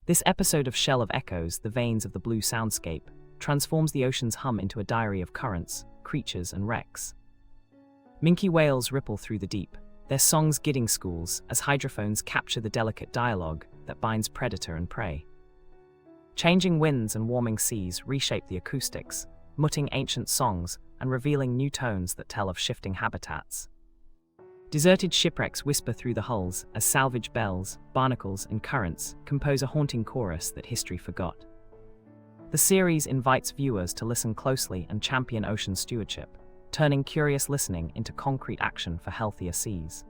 This episode of Shell of Echoes, The Veins of the Blue Soundscape, transforms the ocean's hum into a diary of currents, creatures, and wrecks. Minke whales ripple through the deep, their songs gidding schools as hydrophones capture the delicate dialogue that binds predator and prey. Changing winds and warming seas reshape the acoustics, muting ancient songs and revealing new tones that tell of shifting habitats. Deserted shipwrecks whisper through the hulls as salvage bells, barnacles, and currents compose a haunting chorus that history forgot. The series invites viewers to listen closely and champion ocean stewardship, turning curious listening into concrete action for healthier seas.